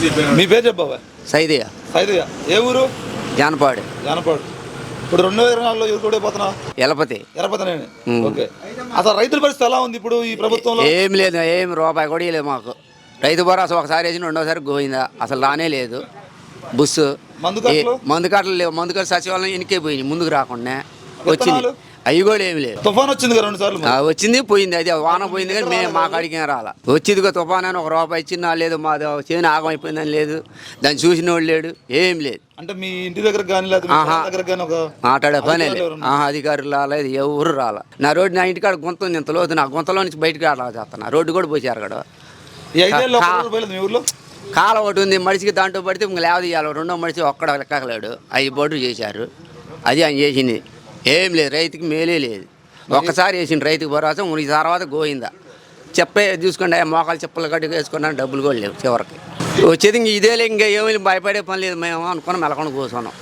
మీ పేరు చెప్పవా? సైదయ్య సైదయ్య. ఏ ఊరు? జానపాడు జానపాడు. ఇప్పుడు 2024లో ఎవరు ఓడిపోతున్నా? ఎలపతి. ఎరపతనేని. ఓకే. అసలు రైతుల పరిస్థితి ఎలా ఉంది ఇప్పుడు ఈ ప్రభుత్వంలో? ఏం లేదు, ఏం రూపాయి కూడా లేదు మాకు. రైతు భరోసా ఒకసారి వేసి రెండోసారి గోయిందా, అసలు రానే లేదు. బుస్సు మందు కట్టలు? మందు కట్టలు లేవు. మందు కట్ట సచివాలయం ఎన్నికే పోయినాయి, ముందుకు రాకుండా వచ్చింది. విత్తనాలు? అవి కూడా ఏమి లేదు. తుఫాన్ వచ్చింది కదా 2 సార్లు. వచ్చింది పోయింది, అది వాన పోయింది కానీ మేము మా కాడికి రాలా. వచ్చిందిగా తుఫాన్ అని 1 రూపాయి ఇచ్చినా లేదు, మా చేను ఆగమైపోయిందని లేదు, దాన్ని చూసిన వాడు లేడు, ఏం లేదు. అంటే మీ ఇంటి దగ్గర కానీ లేదా మీ పొలం దగ్గర కానీ ఒక మాట్లాడే పనే లేదు. అధికారులు రాలేదు, ఎవరు రాలా. నా ఇంటికాడ గుంత ఉంది, ఇంత లోతు. నా గుంతలో నుంచి బయటకు రాలా చేస్తున్నా. రోడ్డు కూడా పోసారు అక్కడ. ఈ 5 ఏళ్ళు పోయలేదు మీ ఊర్లో? కాల ఒకటి ఉంది, మనిషికి దాంట్లో పడితే ఇంక లేవదీయాలి. రెండో మనిషి ఒక్కడ లెక్కలేడు. 5 బోట్లు చేశారు, అది ఆయన చేసింది. ఏం లేదు, రైతుకి మేలే లేదు. ఒక్కసారి వేసింది రైతుకి భరోసా, ఈ తర్వాత గోయిందా. చెప్పే చూసుకోండి, మోకాలు చెప్పులు కట్టి వేసుకున్నాను, డబ్బులు కూడా లేవు చివరికి. వచ్చేది ఇంక ఇదేలే, ఇంకా ఏమీ భయపడే పని లేదు. మేము అనుకున్నాం మెలకొని కూర్చున్నాం.